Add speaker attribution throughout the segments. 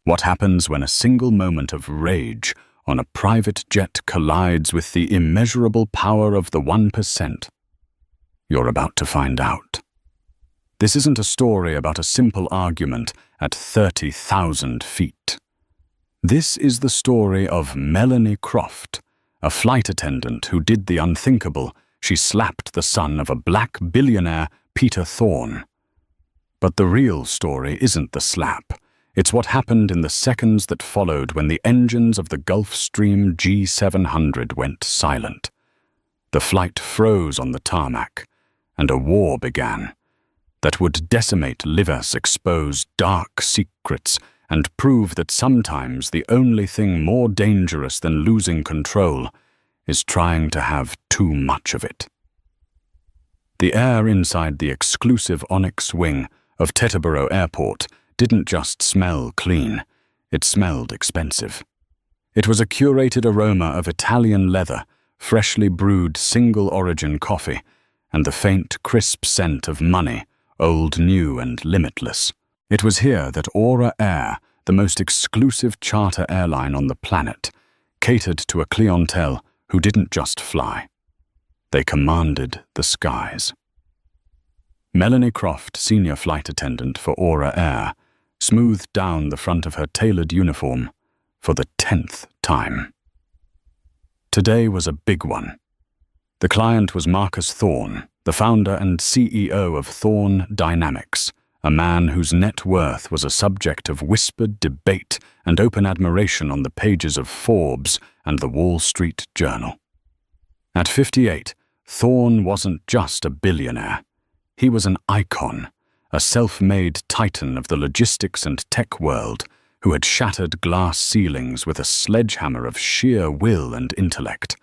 Speaker 1: What happens when a single moment of rage on a private jet collides with the immeasurable power of the 1%? You're about to find out. This isn't a story about a simple argument at 30,000 feet. This is the story of Melanie Croft, a flight attendant who did the unthinkable. She slapped the son of a black billionaire, Peter Thorne. But the real story isn't the slap. It's what happened in the seconds that followed when the engines of the Gulfstream G700 went silent. The flight froze on the tarmac, and a war began that would decimate livers, expose dark secrets, and prove that sometimes the only thing more dangerous than losing control is trying to have too much of it. The air inside the exclusive Onyx wing of Teterboro Airport didn't just smell clean, it smelled expensive. It was a curated aroma of Italian leather, freshly brewed single-origin coffee, and the faint, crisp scent of money, old, new, and limitless. It was here that Aura Air, the most exclusive charter airline on the planet, catered to a clientele who didn't just fly. They commanded the skies. Melanie Croft, senior flight attendant for Aura Air, smoothed down the front of her tailored uniform for the 10th time. Today was a big one. The client was Marcus Thorne, the founder and CEO of Thorne Dynamics, a man whose net worth was a subject of whispered debate and open admiration on the pages of Forbes and the Wall Street Journal. At 58, Thorne wasn't just a billionaire. He was an icon, a self-made titan of the logistics and tech world who had shattered glass ceilings with a sledgehammer of sheer will and intellect.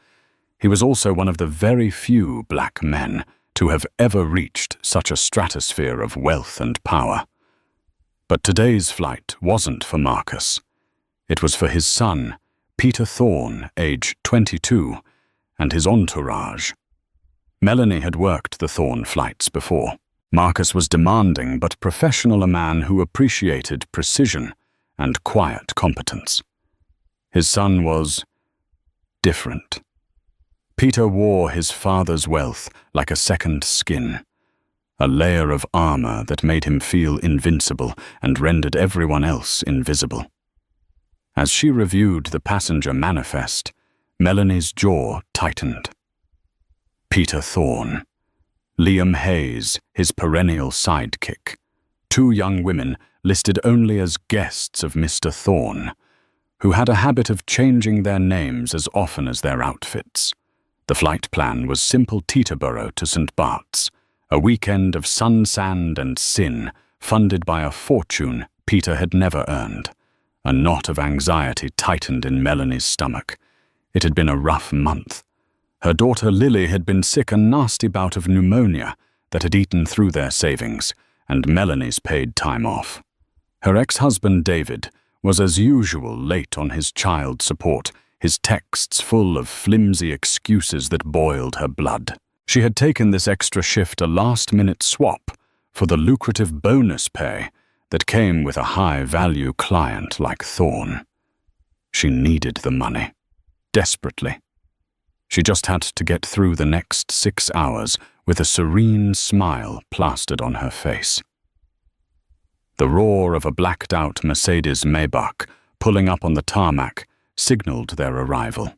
Speaker 1: He was also one of the very few black men to have ever reached such a stratosphere of wealth and power. But today's flight wasn't for Marcus. It was for his son, Peter Thorne, age 22, and his entourage. Melanie had worked the Thorne flights before. Marcus was demanding but professional, a man who appreciated precision and quiet competence. His son was different. Peter wore his father's wealth like a second skin, a layer of armor that made him feel invincible and rendered everyone else invisible. As she reviewed the passenger manifest, Melanie's jaw tightened. Peter Thorne, Liam Hayes, his perennial sidekick, two young women listed only as guests of Mr. Thorne, who had a habit of changing their names as often as their outfits. The flight plan was simple: Teterboro to St. Bart's, a weekend of sun, sand, and sin, funded by a fortune Peter had never earned. A knot of anxiety tightened in Melanie's stomach. It had been a rough month. Her daughter Lily had been sick, a nasty bout of pneumonia that had eaten through their savings, and Melanie's paid time off. Her ex-husband David was as usual late on his child support, his texts full of flimsy excuses that boiled her blood. She had taken this extra shift a last-minute swap for the lucrative bonus pay that came with a high-value client like Thorne. She needed the money, desperately. She just had to get through the next 6 hours with a serene smile plastered on her face. The roar of a blacked-out Mercedes Maybach pulling up on the tarmac signaled their arrival.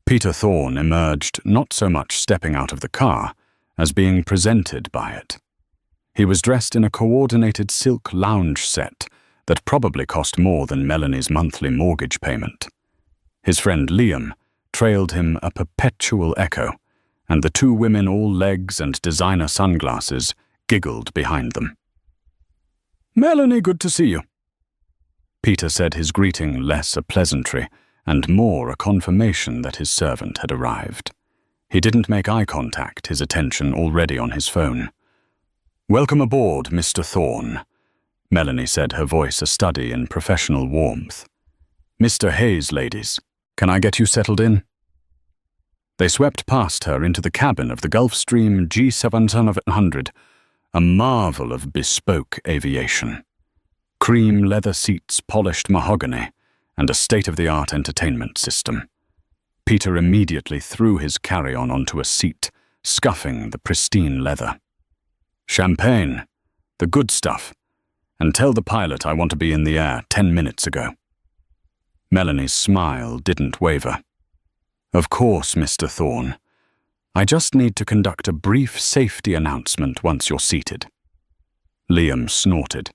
Speaker 1: Peter Thorne emerged, not so much stepping out of the car as being presented by it. He was dressed in a coordinated silk lounge set that probably cost more than Melanie's monthly mortgage payment. His friend Liam trailed him a perpetual echo, and the two women, all legs and designer sunglasses, giggled behind them. "Melanie, good to see you." Peter said, his greeting less a pleasantry and more a confirmation that his servant had arrived. He didn't make eye contact, his attention already on his phone. "Welcome aboard, Mr. Thorne," Melanie said, her voice a study in professional warmth. "Mr. Hayes, ladies, can I get you settled in?" They swept past her into the cabin of the Gulfstream G700, a marvel of bespoke aviation. cream leather seats, polished mahogany, and a state-of-the-art entertainment system. Peter immediately threw his carry-on onto a seat, scuffing the pristine leather. "Champagne, the good stuff, and tell the pilot I want to be in the air 10 minutes ago." Melanie's smile didn't waver. "Of course, Mr. Thorne. I just need to conduct a brief safety announcement once you're seated." Liam snorted.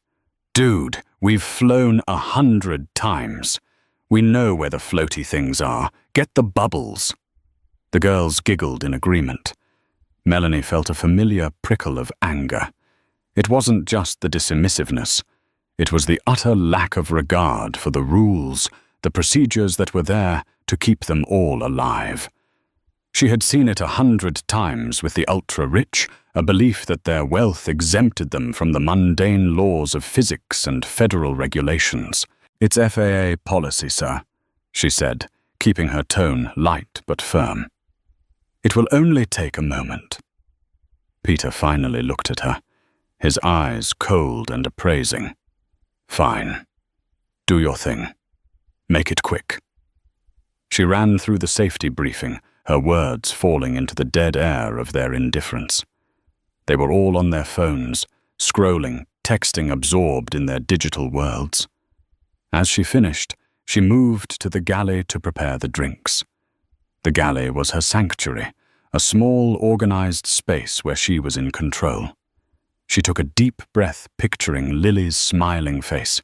Speaker 1: "Dude, we've flown 100 times. We know where the floaty things are. Get the bubbles." The girls giggled in agreement. Melanie felt a familiar prickle of anger. It wasn't just the dismissiveness. It was the utter lack of regard for the rules, the procedures that were there to keep them all alive. She had seen it 100 times with the ultra-rich, a belief that their wealth exempted them from the mundane laws of physics and federal regulations. "It's FAA policy, sir," she said, keeping her tone light but firm. "It will only take a moment." Peter finally looked at her, his eyes cold and appraising. "Fine. Do your thing. Make it quick." She ran through the safety briefing, her words falling into the dead air of their indifference. They were all on their phones, scrolling, texting, absorbed in their digital worlds. As she finished, she moved to the galley to prepare the drinks. The galley was her sanctuary, a small, organized space where she was in control. She took a deep breath, picturing Lily's smiling face.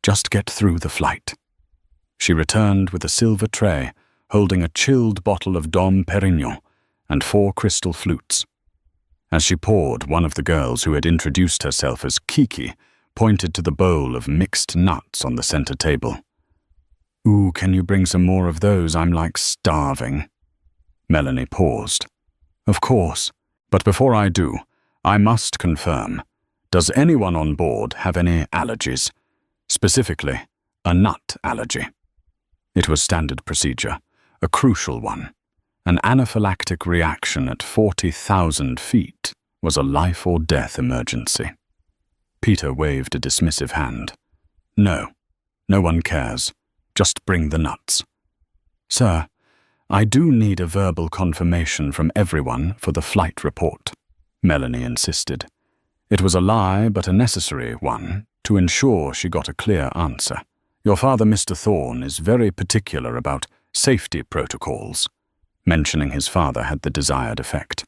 Speaker 1: Just get through the flight. She returned with a silver tray, holding a chilled bottle of Dom Perignon and 4 crystal flutes. As she poured, one of the girls who had introduced herself as Kiki pointed to the bowl of mixed nuts on the center table. "Ooh, can you bring some more of those? I'm like starving." Melanie paused. "Of course, but before I do, I must confirm. Does anyone on board have any allergies? Specifically, a nut allergy?" It was standard procedure, a crucial one. An anaphylactic reaction at 40,000 feet was a life-or-death emergency. Peter waved a dismissive hand. "No, no one cares. Just bring the nuts." "Sir, I do need a verbal confirmation from everyone for the flight report," Melanie insisted. It was a lie, but a necessary one, to ensure she got a clear answer. "Your father, Mr. Thorne, is very particular about safety protocols." Mentioning his father had the desired effect.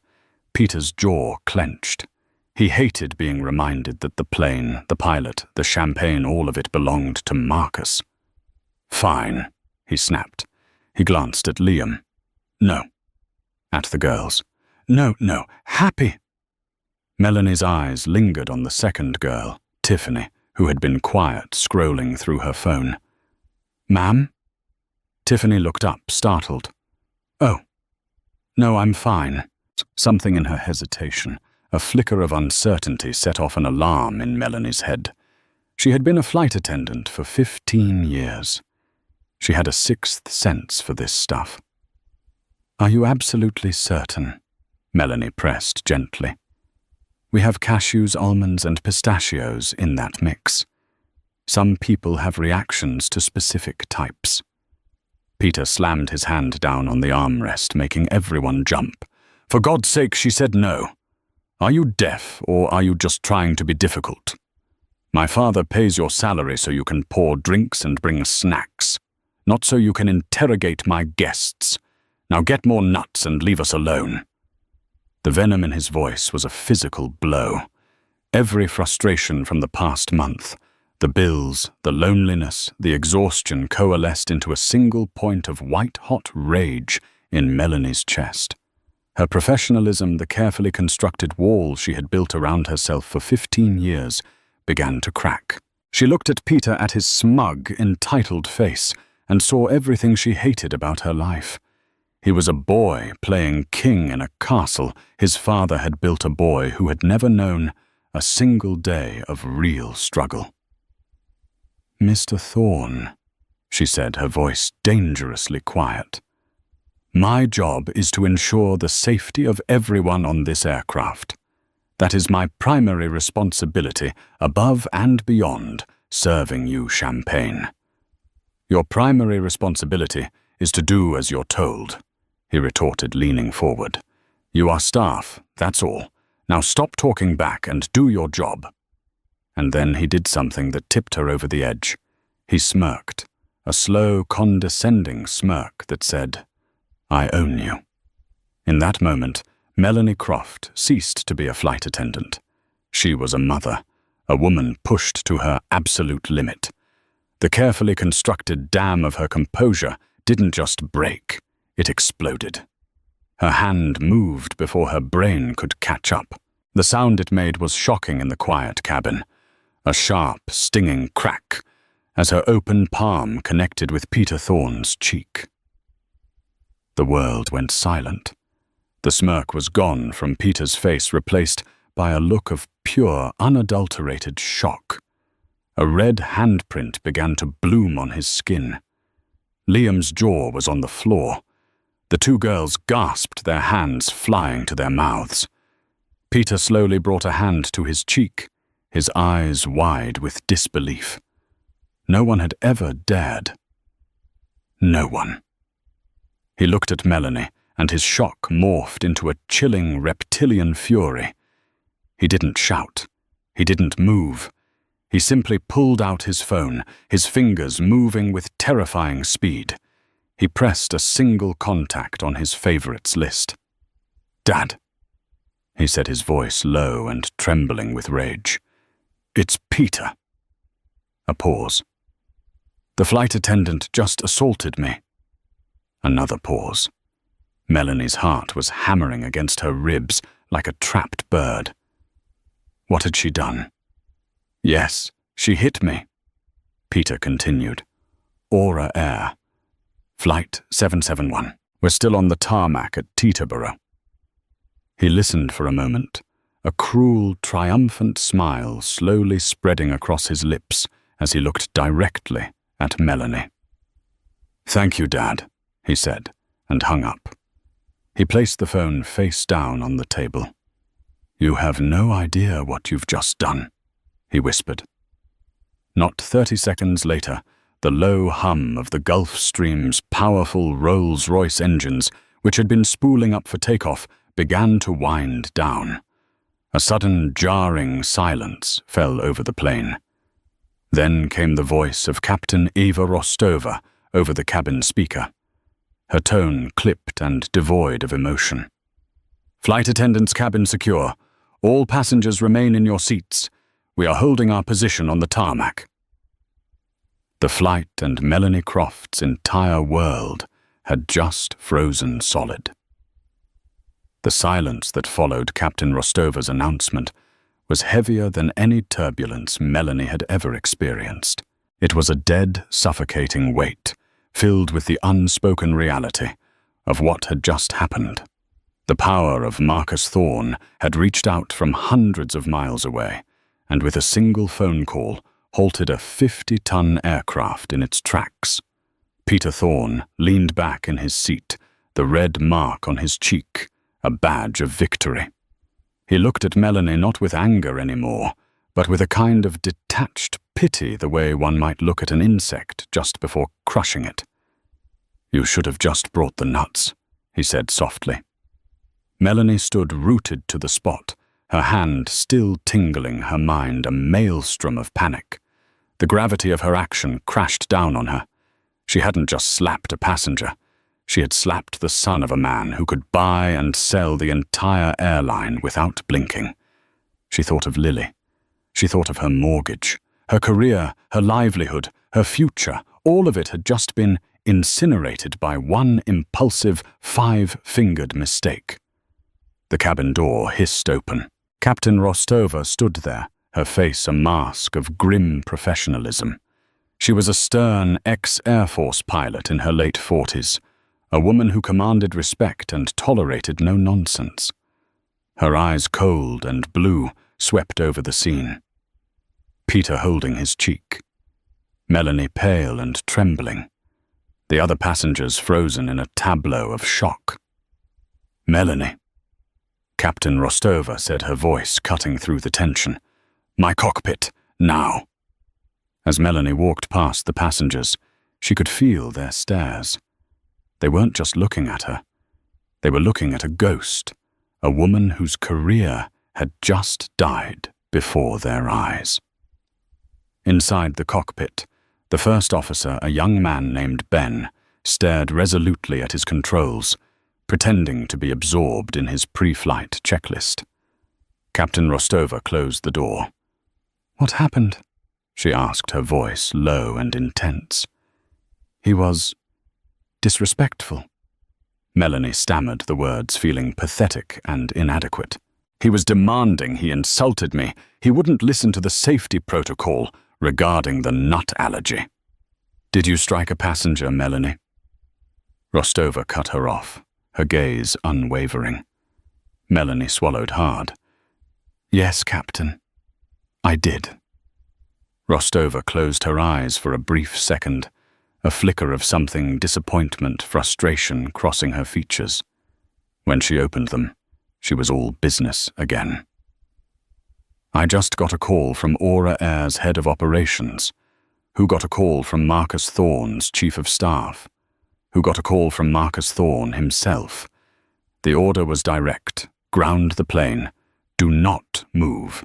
Speaker 1: Peter's jaw clenched. He hated being reminded that the plane, the pilot, the champagne, all of it belonged to Marcus. "Fine," he snapped. He glanced at Liam. "No." At the girls. "No, happy." Melanie's eyes lingered on the second girl, Tiffany, who had been quiet, scrolling through her phone. "Ma'am?" Tiffany looked up, startled. "Oh. No, I'm fine." Something in her hesitation, a flicker of uncertainty, set off an alarm in Melanie's head. She had been a flight attendant for 15 years. She had a sixth sense for this stuff. "Are you absolutely certain?" Melanie pressed gently. "We have cashews, almonds, and pistachios in that mix. Some people have reactions to specific types." Peter slammed his hand down on the armrest, making everyone jump. "For God's sake," she said, "no. Are you deaf, or are you just trying to be difficult? My father pays your salary so you can pour drinks and bring snacks, not so you can interrogate my guests. Now get more nuts and leave us alone." The venom in his voice was a physical blow. Every frustration from the past month, the bills, the loneliness, the exhaustion coalesced into a single point of white-hot rage in Melanie's chest. Her professionalism, the carefully constructed wall she had built around herself for 15 years, began to crack. She looked at Peter, at his smug, entitled face, and saw everything she hated about her life. He was a boy playing king in a castle. His father had built a boy who had never known a single day of real struggle. "Mr. Thorne," she said, her voice dangerously quiet. "My job is to ensure the safety of everyone on this aircraft. That is my primary responsibility, above and beyond serving you champagne. Your primary responsibility is to do as you're told, he retorted, leaning forward. You are staff, that's all. Now stop talking back and do your job. And then he did something that tipped her over the edge. He smirked, a slow, condescending smirk that said, I own you. In that moment, Melanie Croft ceased to be a flight attendant. She was a mother, a woman pushed to her absolute limit. The carefully constructed dam of her composure didn't just break, it exploded. Her hand moved before her brain could catch up. The sound it made was shocking in the quiet cabin, a sharp, stinging crack as her open palm connected with Peter Thorne's cheek. The world went silent. The smirk was gone from Peter's face, replaced by a look of pure, unadulterated shock. A red handprint began to bloom on his skin. Liam's jaw was on the floor. The two girls gasped, their hands flying to their mouths. Peter slowly brought a hand to his cheek, his eyes wide with disbelief. No one had ever dared. No one. He looked at Melanie, and his shock morphed into a chilling reptilian fury. He didn't shout. He didn't move. He simply pulled out his phone, his fingers moving with terrifying speed. He pressed a single contact on his favorites list. Dad, he said, his voice low and trembling with rage. It's Peter. A pause. The flight attendant just assaulted me. Another pause. Melanie's heart was hammering against her ribs like a trapped bird. What had she done? Yes, she hit me. Peter continued. Aura Air. Flight 771. We're still on the tarmac at Teterboro. He listened for a moment, a cruel, triumphant smile slowly spreading across his lips as he looked directly at Melanie. Thank you, Dad, he said, and hung up. He placed the phone face down on the table. You have no idea what you've just done, he whispered. Not 30 seconds later, the low hum of the Gulf Stream's powerful Rolls-Royce engines, which had been spooling up for takeoff, began to wind down. A sudden jarring silence fell over the plane. Then came the voice of Captain Eva Rostova over the cabin speaker, her tone clipped and devoid of emotion. Flight attendants' cabin secure. All passengers remain in your seats. We are holding our position on the tarmac. The flight and Melanie Croft's entire world had just frozen solid. The silence that followed Captain Rostova's announcement was heavier than any turbulence Melanie had ever experienced. It was a dead, suffocating weight, filled with the unspoken reality of what had just happened. The power of Marcus Thorne had reached out from hundreds of miles away, and with a single phone call, halted a 50-ton aircraft in its tracks. Peter Thorne leaned back in his seat, the red mark on his cheek, a badge of victory. He looked at Melanie not with anger anymore, but with a kind of detached pity, the way one might look at an insect just before crushing it. You should have just brought the nuts, he said softly. Melanie stood rooted to the spot, her hand still tingling, her mind a maelstrom of panic. The gravity of her action crashed down on her. She hadn't just slapped a passenger. She had slapped the son of a man who could buy and sell the entire airline without blinking. She thought of Lily. She thought of her mortgage, her career, her livelihood, her future. All of it had just been incinerated by one impulsive, five-fingered mistake. The cabin door hissed open. Captain Rostova stood there, her face a mask of grim professionalism. She was a stern ex-Air Force pilot in her late 40s, a woman who commanded respect and tolerated no nonsense. Her eyes, cold and blue, swept over the scene. Peter holding his cheek. Melanie pale and trembling. The other passengers frozen in a tableau of shock. Melanie. Captain Rostova said, her voice cutting through the tension. My cockpit, now. As Melanie walked past the passengers, she could feel their stares. They weren't just looking at her. They were looking at a ghost, a woman whose career had just died before their eyes. Inside the cockpit, the first officer, a young man named Ben, stared resolutely at his controls, pretending to be absorbed in his pre-flight checklist. Captain Rostova closed the door. "What happened?" she asked, her voice low and intense. "He was disrespectful." Melanie stammered the words, feeling pathetic and inadequate. "He was demanding, he insulted me. He wouldn't listen to the safety protocol regarding the nut allergy." "Did you strike a passenger, Melanie?" Rostova cut her off, her gaze unwavering. Melanie swallowed hard. "Yes, Captain. I did." Rostova closed her eyes for a brief second, a flicker of something disappointment, frustration crossing her features. When she opened them, she was all business again. "I just got a call from Aura Air's head of operations, who got a call from Marcus Thorne's chief of staff, who got a call from Marcus Thorne himself. The order was direct. Ground the plane. Do not move."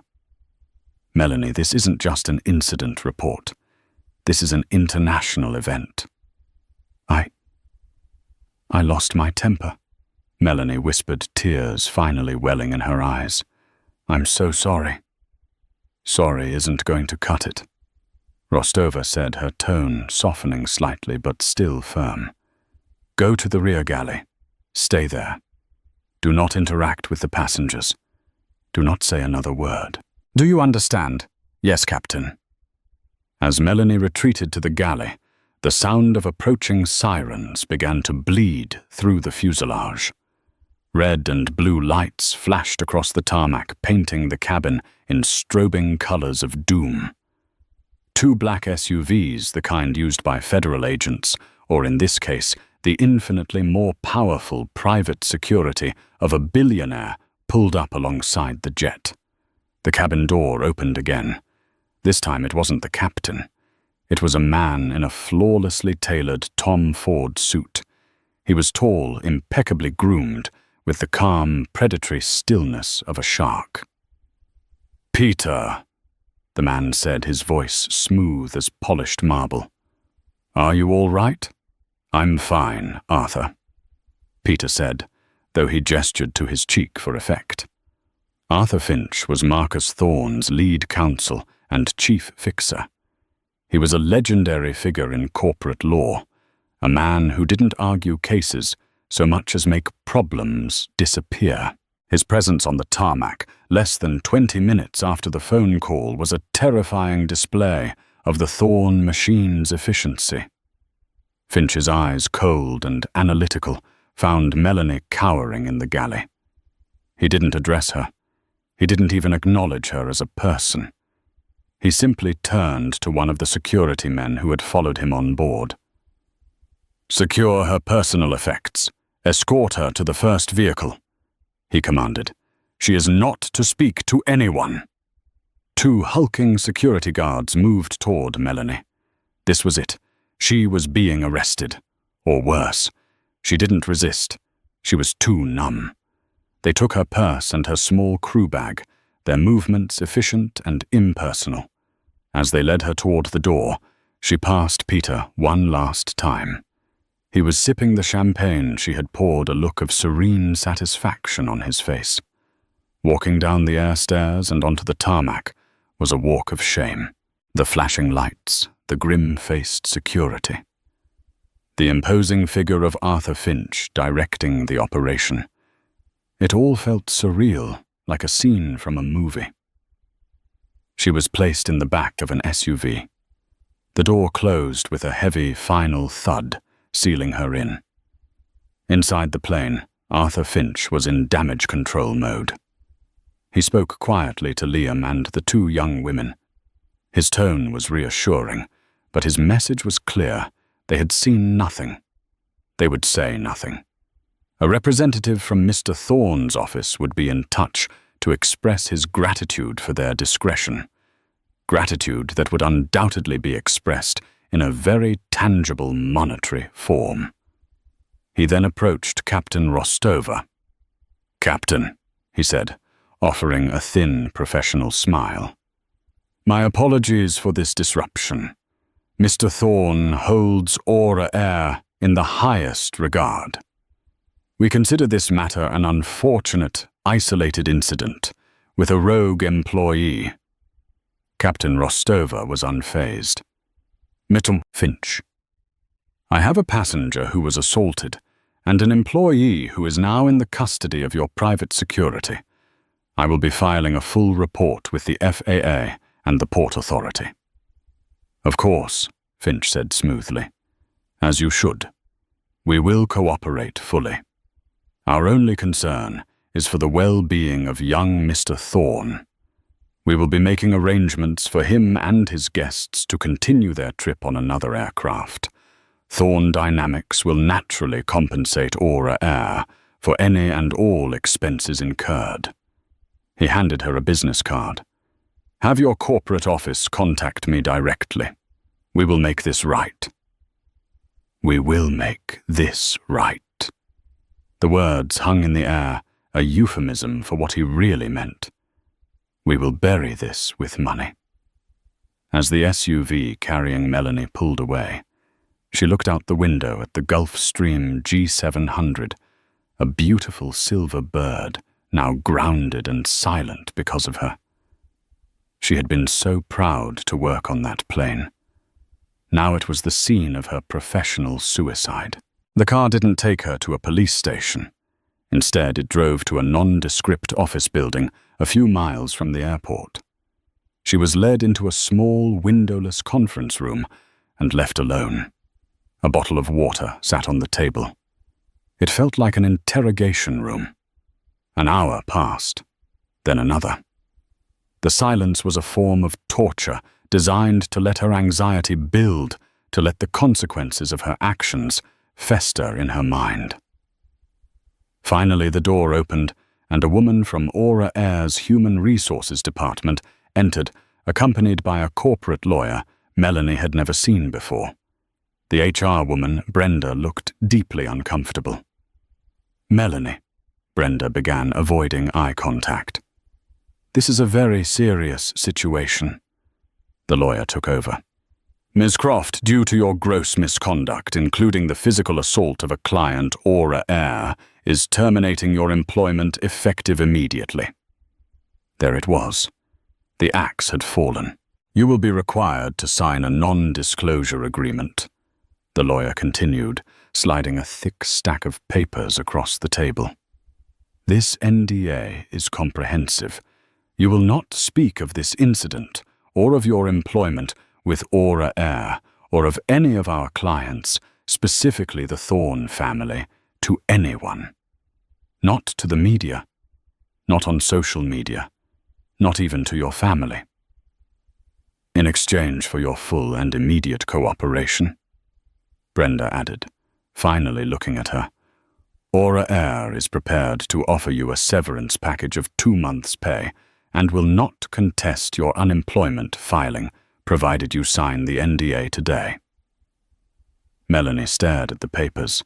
Speaker 1: "Melanie, this isn't just an incident report. This is an international event." I lost my temper," Melanie whispered, tears finally welling in her eyes. "I'm so sorry." "Sorry isn't going to cut it," Rostova said, her tone softening slightly but still firm. "Go to the rear galley. Stay there. Do not interact with the passengers. Do not say another word. Do you understand?" "Yes, Captain." As Melanie retreated to the galley, the sound of approaching sirens began to bleed through the fuselage. Red and blue lights flashed across the tarmac, painting the cabin in strobing colors of doom. 2 black SUVs, the kind used by federal agents, or in this case, the infinitely more powerful private security of a billionaire, pulled up alongside the jet. The cabin door opened again. This time it wasn't the captain. It was a man in a flawlessly tailored Tom Ford suit. He was tall, impeccably groomed, with the calm, predatory stillness of a shark. "Peter," the man said, his voice smooth as polished marble. "Are you all right?" "I'm fine, Arthur," Peter said, though he gestured to his cheek for effect. Arthur Finch was Marcus Thorne's lead counsel and chief fixer. He was a legendary figure in corporate law, a man who didn't argue cases so much as make problems disappear. His presence on the tarmac, less than 20 minutes after the phone call, was a terrifying display of the Thorne machine's efficiency. Finch's eyes, cold and analytical, found Melanie cowering in the galley. He didn't address her. He didn't even acknowledge her as a person. He simply turned to one of the security men who had followed him on board. "Secure her personal effects. Escort her to the first vehicle," he commanded. "She is not to speak to anyone." 2 hulking security guards moved toward Melanie. This was it. She was being arrested. Or worse, she didn't resist. She was too numb. They took her purse and her small crew bag, their movements efficient and impersonal. As they led her toward the door, she passed Peter one last time. He was sipping the champagne she had poured, a look of serene satisfaction on his face. Walking down the air stairs and onto the tarmac was a walk of shame. The flashing lights, the grim-faced security. The imposing figure of Arthur Finch directing the operation. It all felt surreal, like a scene from a movie. She was placed in the back of an SUV. The door closed with a heavy final thud, sealing her in. Inside the plane, Arthur Finch was in damage control mode. He spoke quietly to Liam and the 2 young women. His tone was reassuring, but his message was clear. They had seen nothing. They would say nothing. A representative from Mr. Thorne's office would be in touch to express his gratitude for their discretion. gratitude that would undoubtedly be expressed in a very tangible monetary form. He then approached Captain Rostova. "Captain," he said, offering a thin, professional smile. "My apologies for this disruption. Mr. Thorne holds Aura Air in the highest regard. We consider this matter an unfortunate, isolated incident with a rogue employee." Captain Rostova was unfazed. "Mr. Finch, I have a passenger who was assaulted and an employee who is now in the custody of your private security. I will be filing a full report with the FAA and the Port Authority." "Of course," Finch said smoothly. "As you should. We will cooperate fully. Our only concern is for the well-being of young Mr. Thorne. We will be making arrangements for him and his guests to continue their trip on another aircraft. Thorne Dynamics will naturally compensate Aura Air for any and all expenses incurred." He handed her a business card. "Have your corporate office contact me directly. We will make this right." "We will make this right." The words hung in the air, a euphemism for what he really meant. "We will bury this with money." As the SUV carrying Melanie pulled away, she looked out the window at the Gulfstream G700, a beautiful silver bird, now grounded and silent because of her. She had been so proud to work on that plane. Now it was the scene of her professional suicide. The car didn't take her to a police station. Instead, it drove to a nondescript office building a few miles from the airport. She was led into a small, windowless conference room and left alone. A bottle of water sat on the table. It felt like an interrogation room. An hour passed, then another. The silence was a form of torture designed to let her anxiety build, to let the consequences of her actions fester in her mind. Finally, the door opened, and a woman from Aura Air's Human Resources Department entered, accompanied by a corporate lawyer Melanie had never seen before. The HR woman, Brenda, looked deeply uncomfortable. "Melanie," Brenda began, avoiding eye contact. "This is a very serious situation." The lawyer took over. "Ms. Croft, due to your gross misconduct, including the physical assault of a client, Aura Air, is terminating your employment effective immediately." There it was. The axe had fallen. "You will be required to sign a non-disclosure agreement," the lawyer continued, sliding a thick stack of papers across the table. "This NDA is comprehensive. You will not speak of this incident or of your employment with Aura Air or of any of our clients, specifically the Thorne family, to anyone. Not to the media, not on social media, not even to your family. In exchange for your full and immediate cooperation," Brenda added, finally looking at her, "Aura Air is prepared to offer you a severance package of 2 months' pay and will not contest your unemployment filing, provided you sign the NDA today." Melanie stared at the papers.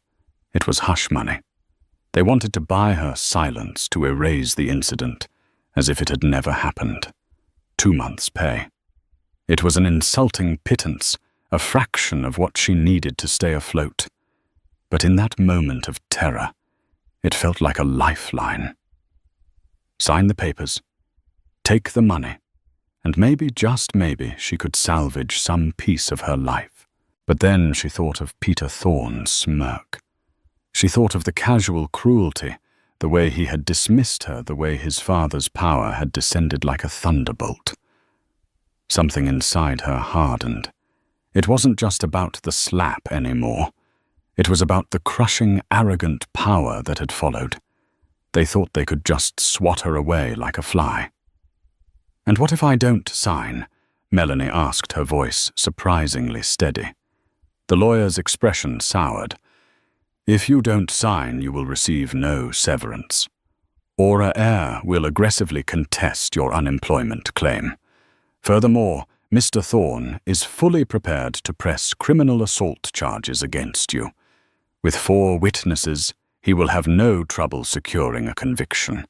Speaker 1: It was hush money. They wanted to buy her silence to erase the incident, as if it had never happened. 2 months' pay. It was an insulting pittance, a fraction of what she needed to stay afloat. But in that moment of terror, it felt like a lifeline. Sign the papers, take the money, and maybe, just maybe, she could salvage some piece of her life. But then she thought of Peter Thorne's smirk. She thought of the casual cruelty, the way he had dismissed her, the way his father's power had descended like a thunderbolt. Something inside her hardened. It wasn't just about the slap anymore. It was about the crushing, arrogant power that had followed. They thought they could just swat her away like a fly. "And what if I don't sign?" Melanie asked, her voice surprisingly steady. The lawyer's expression soured. "If you don't sign, you will receive no severance. Aura Air will aggressively contest your unemployment claim. Furthermore, Mr. Thorne is fully prepared to press criminal assault charges against you. With 4 witnesses, he will have no trouble securing a conviction.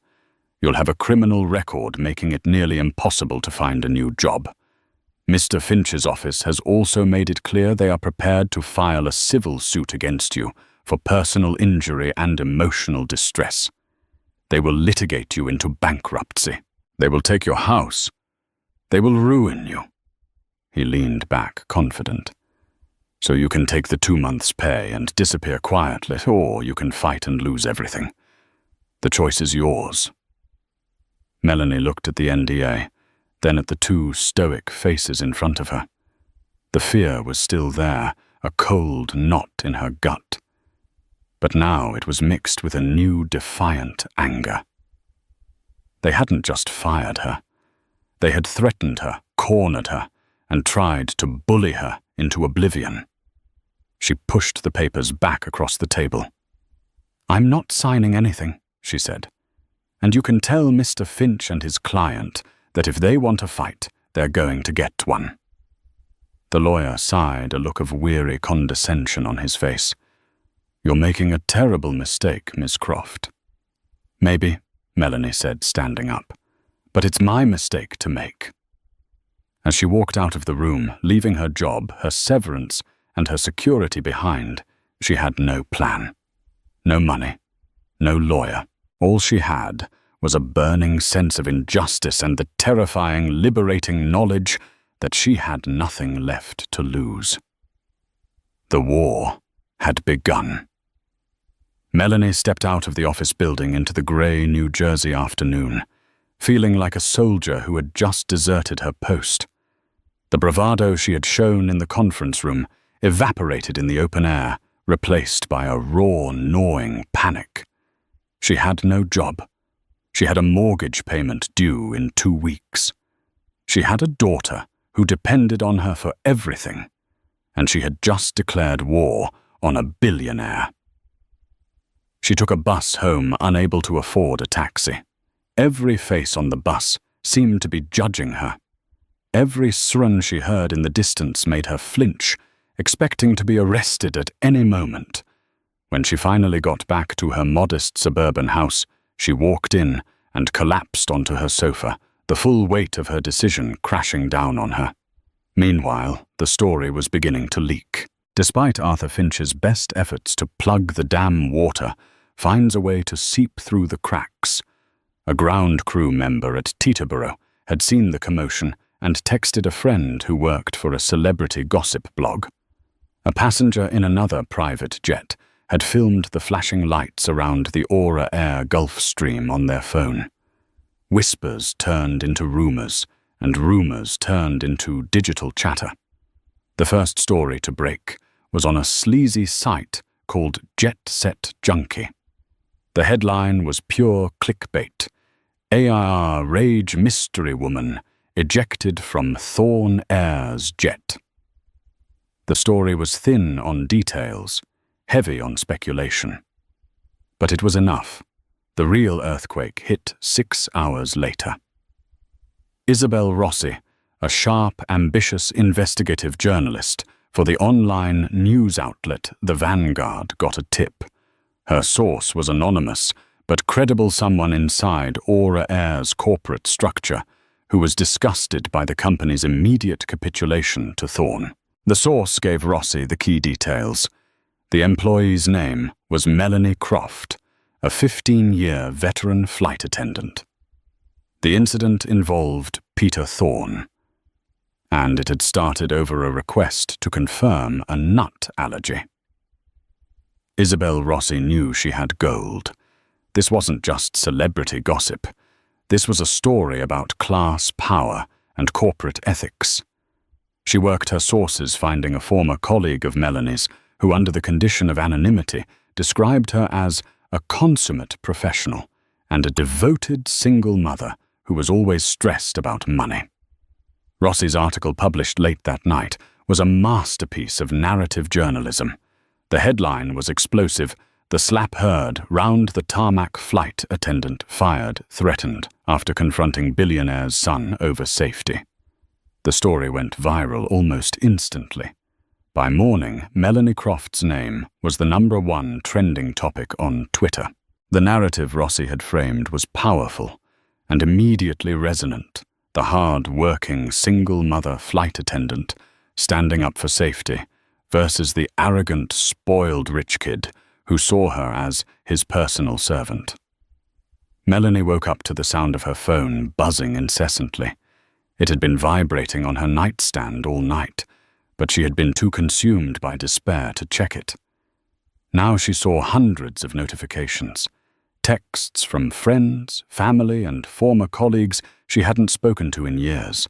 Speaker 1: You'll have a criminal record, making it nearly impossible to find a new job. Mr. Finch's office has also made it clear they are prepared to file a civil suit against you for personal injury and emotional distress. They will litigate you into bankruptcy. They will take your house. They will ruin you. He leaned back, confident. So you can take the 2 months' pay and disappear quietly, or you can fight and lose everything. The choice is yours. Melanie looked at the NDA, then at the 2 stoic faces in front of her. The fear was still there, a cold knot in her gut. But now it was mixed with a new defiant anger. They hadn't just fired her. They had threatened her, cornered her, and tried to bully her into oblivion. She pushed the papers back across the table. "I'm not signing anything," she said. "And you can tell Mr. Finch and his client that if they want a fight, they're going to get one." The lawyer sighed, a look of weary condescension on his face. "You're making a terrible mistake, Miss Croft." "Maybe," Melanie said, standing up. "But it's my mistake to make." As she walked out of the room, leaving her job, her severance, and her security behind, she had no plan. No money. No lawyer. All she had was a burning sense of injustice and the terrifying, liberating knowledge that she had nothing left to lose. The war had begun. Melanie stepped out of the office building into the grey New Jersey afternoon, feeling like a soldier who had just deserted her post. The bravado she had shown in the conference room evaporated in the open air, replaced by a raw, gnawing panic. She had no job. She had a mortgage payment due in 2 weeks. She had a daughter who depended on her for everything, and she had just declared war on a billionaire. She took a bus home, unable to afford a taxi. Every face on the bus seemed to be judging her. Every srun she heard in the distance made her flinch, expecting to be arrested at any moment. When she finally got back to her modest suburban house, she walked in and collapsed onto her sofa, the full weight of her decision crashing down on her. Meanwhile, the story was beginning to leak. Despite Arthur Finch's best efforts to plug the dam water, finds a way to seep through the cracks. A ground crew member at Teterboro had seen the commotion and texted a friend who worked for a celebrity gossip blog. A passenger in another private jet had filmed the flashing lights around the Aura Air Gulf Stream on their phone. Whispers turned into rumors, and rumors turned into digital chatter. The first story to break was on a sleazy site called Jet Set Junkie. The headline was pure clickbait. AIR Rage Mystery Woman ejected from Thorne Air's jet. The story was thin on details, heavy on speculation. But it was enough. The real earthquake hit 6 hours later. Isabel Rossi, a sharp, ambitious investigative journalist for the online news outlet The Vanguard, got a tip. Her source was anonymous, but credible, someone inside Aura Air's corporate structure who was disgusted by the company's immediate capitulation to Thorne. The source gave Rossi the key details. The employee's name was Melanie Croft, a 15-year veteran flight attendant. The incident involved Peter Thorne, and it had started over a request to confirm a nut allergy. Isabel Rossi knew she had gold. This wasn't just celebrity gossip. This was a story about class power and corporate ethics. She worked her sources, finding a former colleague of Melanie's who, under the condition of anonymity, described her as a consummate professional and a devoted single mother who was always stressed about money. Rossi's article, published late that night, was a masterpiece of narrative journalism. The headline was explosive: "The slap heard round the tarmac, flight attendant fired, threatened after confronting billionaire's son over safety." The story went viral almost instantly. By morning, Melanie Croft's name was the #1 trending topic on Twitter. The narrative Rossi had framed was powerful and immediately resonant. The hard-working single-mother flight attendant standing up for safety versus the arrogant, spoiled rich kid who saw her as his personal servant. Melanie woke up to the sound of her phone buzzing incessantly. It had been vibrating on her nightstand all night, but she had been too consumed by despair to check it. Now she saw hundreds of notifications. Texts from friends, family, and former colleagues she hadn't spoken to in years.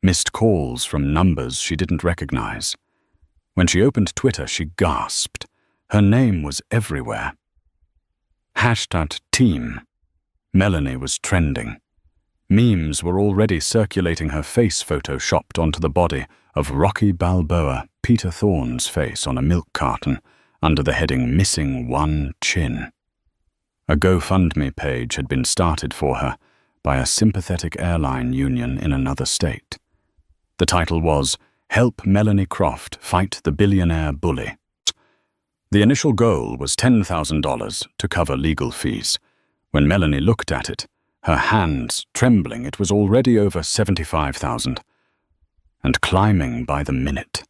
Speaker 1: Missed calls from numbers she didn't recognize. When she opened Twitter, she gasped. Her name was everywhere. #team. Melanie was trending. Memes were already circulating her face photoshopped onto the body of Rocky Balboa, Peter Thorne's face on a milk carton, under the heading "Missing One Chin." A GoFundMe page had been started for her by a sympathetic airline union in another state. The title was, "Help Melanie Croft Fight the Billionaire Bully." The initial goal was $10,000 to cover legal fees. When Melanie looked at it, her hands trembling, it was already over $75,000, and climbing by the minute.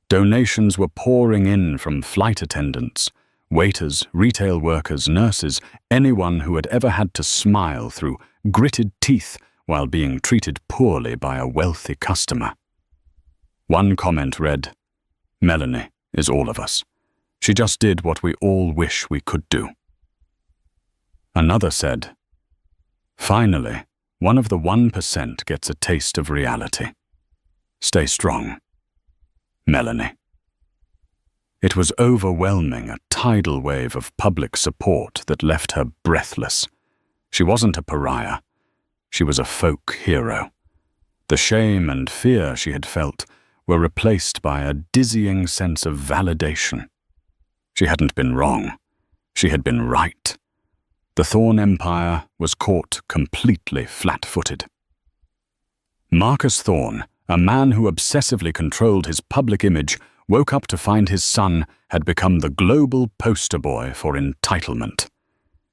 Speaker 1: Donations were pouring in from flight attendants, waiters, retail workers, nurses, anyone who had ever had to smile through gritted teeth while being treated poorly by a wealthy customer. One comment read, "Melanie is all of us. She just did what we all wish we could do." Another said, "Finally, one of the 1% gets a taste of reality. Stay strong, Melanie." It was overwhelming, a tidal wave of public support that left her breathless. She wasn't a pariah. She was a folk hero. The shame and fear she had felt were replaced by a dizzying sense of validation. She hadn't been wrong. She had been right. The Thorne Empire was caught completely flat-footed. Marcus Thorne, a man who obsessively controlled his public image, woke up to find his son had become the global poster boy for entitlement.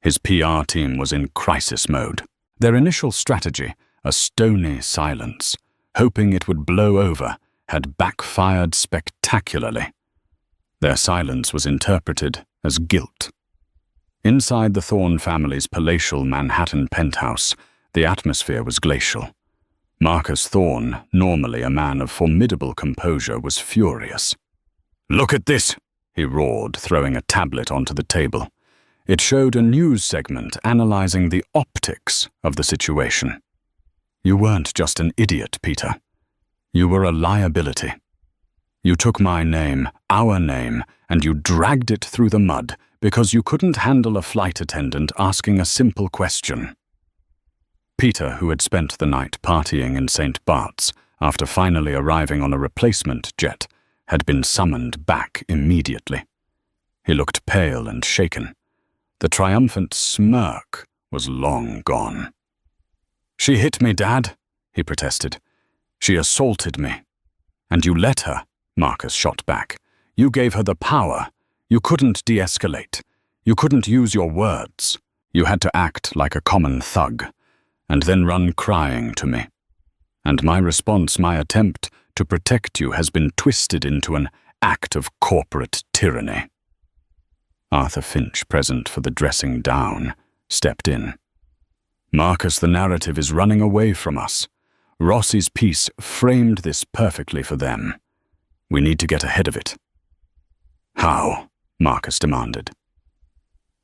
Speaker 1: His PR team was in crisis mode. Their initial strategy, a stony silence, hoping it would blow over, had backfired spectacularly. Their silence was interpreted as guilt. Inside the Thorne family's palatial Manhattan penthouse, the atmosphere was glacial. Marcus Thorne, normally a man of formidable composure, was furious. "Look at this!" he roared, throwing a tablet onto the table. It showed a news segment analyzing the optics of the situation. "You weren't just an idiot, Peter. You were a liability. You took my name, our name, and you dragged it through the mud because you couldn't handle a flight attendant asking a simple question." Peter, who had spent the night partying in St. Bart's after finally arriving on a replacement jet, had been summoned back immediately. He looked pale and shaken. The triumphant smirk was long gone. "She hit me, Dad," he protested. "She assaulted me." "And you let her," Marcus shot back. "You gave her the power. You couldn't de-escalate. You couldn't use your words. You had to act like a common thug, and then run crying to me. And my response, my attempt to protect you, has been twisted into an act of corporate tyranny." Arthur Finch, present for the dressing down, stepped in. "Marcus, the narrative is running away from us. Rossi's piece framed this perfectly for them. We need to get ahead of it." "How?" Marcus demanded.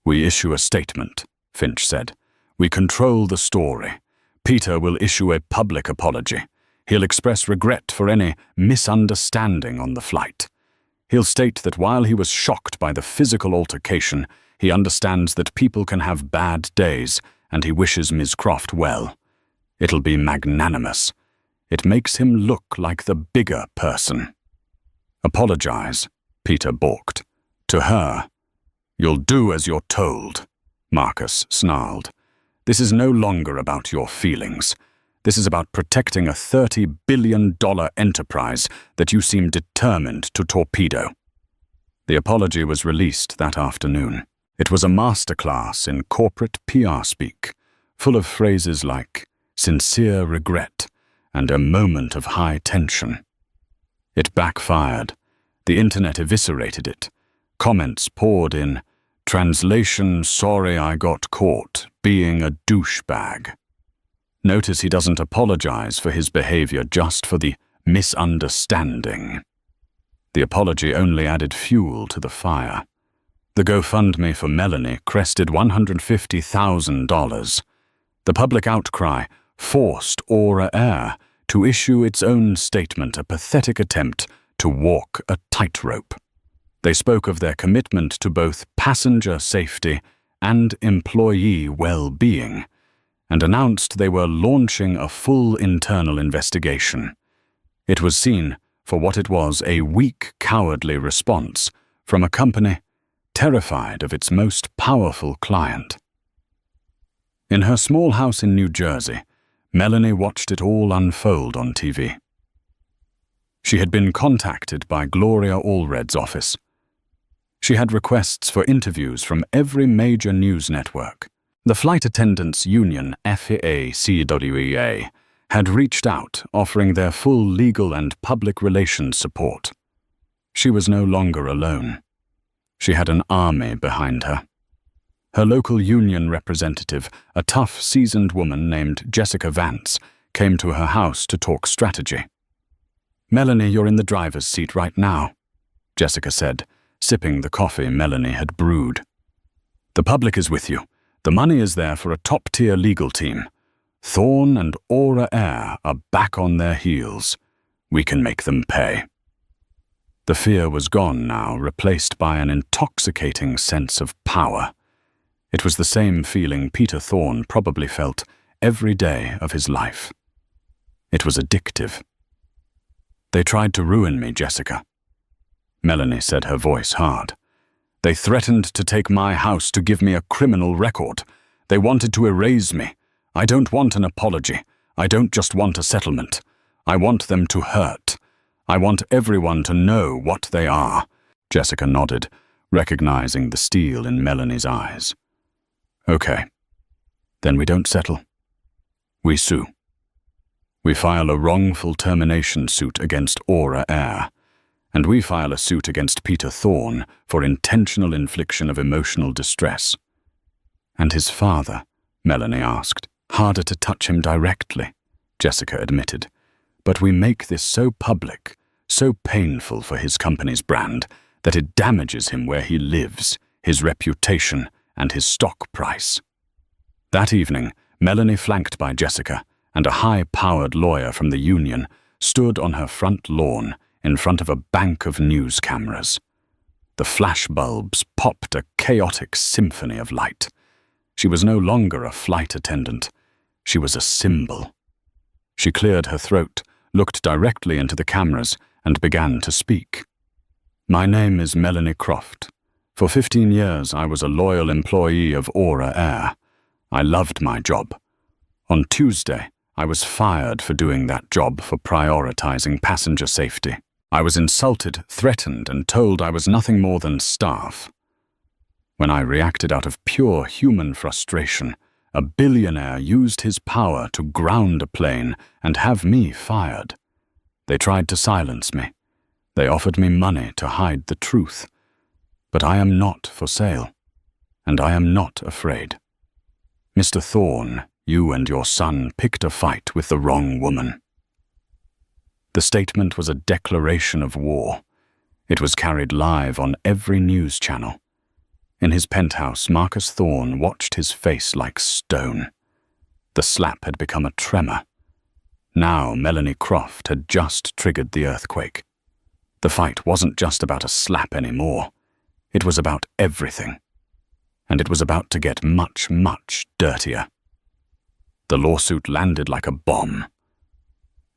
Speaker 1: "We issue a statement," Finch said. "We control the story. Peter will issue a public apology. He'll express regret for any misunderstanding on the flight. He'll state that while he was shocked by the physical altercation, he understands that people can have bad days, and he wishes Ms. Croft well. It'll be magnanimous. It makes him look like the bigger person." "Apologize," Peter balked. "To her." "You'll do as you're told," Marcus snarled. "This is no longer about your feelings. This is about protecting a $30 billion enterprise that you seem determined to torpedo." The apology was released that afternoon. It was a masterclass in corporate PR speak, full of phrases like sincere regret and a moment of high tension. It backfired. The internet eviscerated it. Comments poured in. Translation, "Sorry I got caught being a douchebag." Notice he doesn't apologize for his behavior, just for the misunderstanding. The apology only added fuel to the fire. The GoFundMe for Melanie crested $150,000. The public outcry forced Aura Air to issue its own statement, a pathetic attempt to walk a tightrope. They spoke of their commitment to both passenger safety and employee well-being, and announced they were launching a full internal investigation. It was seen for what it was, a weak, cowardly response from a company terrified of its most powerful client. In her small house in New Jersey, Melanie watched it all unfold on TV. She had been contacted by Gloria Allred's office. She had requests for interviews from every major news network. The Flight Attendants Union, FAA-CWEA, had reached out, offering their full legal and public relations support. She was no longer alone. She had an army behind her. Her local union representative, a tough, seasoned woman named Jessica Vance, came to her house to talk strategy. "Melanie, you're in the driver's seat right now," Jessica said, sipping the coffee Melanie had brewed. "The public is with you. The money is there for a top-tier legal team. Thorne and Aura Air are back on their heels. We can make them pay." The fear was gone now, replaced by an intoxicating sense of power. It was the same feeling Peter Thorne probably felt every day of his life. It was addictive. "They tried to ruin me, Jessica," Melanie said, her voice hard. "They threatened to take my house, to give me a criminal record. They wanted to erase me. I don't want an apology. I don't just want a settlement. I want them to hurt. I want everyone to know what they are." Jessica nodded, recognizing the steel in Melanie's eyes. "Okay. Then we don't settle. We sue. We file a wrongful termination suit against Aura Air, and we file a suit against Peter Thorne for intentional infliction of emotional distress." "And his father?" Melanie asked. "Harder to touch him directly," Jessica admitted. "But we make this so public, so painful for his company's brand, that it damages him where he lives, his reputation, and his stock price." That evening, Melanie, flanked by Jessica and a high-powered lawyer from the union, stood on her front lawn in front of a bank of news cameras. The flashbulbs popped a chaotic symphony of light. She was no longer a flight attendant. She was a symbol. She cleared her throat, looked directly into the cameras, and began to speak. "My name is Melanie Croft. For 15 years, I was a loyal employee of Aura Air. I loved my job. On Tuesday, I was fired for doing that job, for prioritizing passenger safety. I was insulted, threatened, and told I was nothing more than staff. When I reacted out of pure human frustration, a billionaire used his power to ground a plane and have me fired. They tried to silence me. They offered me money to hide the truth. But I am not for sale, and I am not afraid. Mr. Thorne, you and your son picked a fight with the wrong woman." The statement was a declaration of war. It was carried live on every news channel. In his penthouse, Marcus Thorne watched his face like stone. The slap had become a tremor. Now Melanie Croft had just triggered the earthquake. The fight wasn't just about a slap anymore. It was about everything. And it was about to get much, much dirtier. The lawsuit landed like a bomb.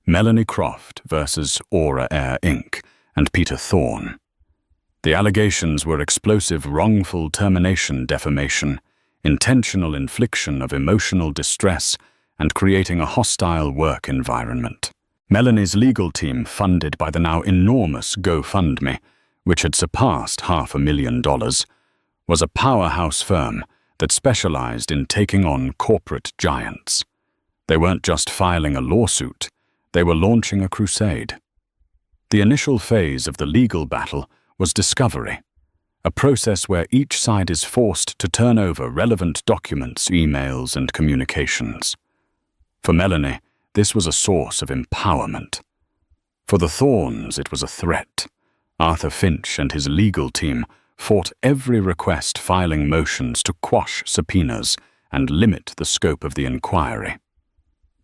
Speaker 1: Melanie Croft versus Aura Air Inc. and Peter Thorne. The allegations were explosive wrongful termination defamation, intentional infliction of emotional distress, and creating a hostile work environment. Melanie's legal team, funded by the now enormous GoFundMe, which had surpassed $500,000, was a powerhouse firm that specialized in taking on corporate giants. They weren't just filing a lawsuit, they were launching a crusade. The initial phase of the legal battle was discovery, a process where each side is forced to turn over relevant documents, emails, and communications. For Melanie, this was a source of empowerment. For the Thorns, it was a threat. Arthur Finch and his legal team fought every request, filing motions to quash subpoenas and limit the scope of the inquiry.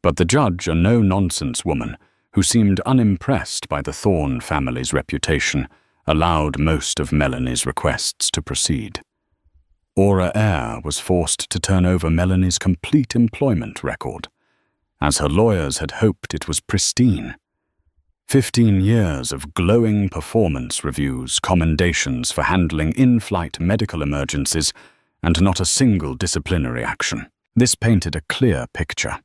Speaker 1: But the judge, a no-nonsense woman who seemed unimpressed by the Thorn family's reputation, allowed most of Melanie's requests to proceed. Aura Eyre was forced to turn over Melanie's complete employment record, as her lawyers had hoped it was pristine. 15 years of glowing performance reviews, commendations for handling in-flight medical emergencies, and not a single disciplinary action. This painted a clear picture.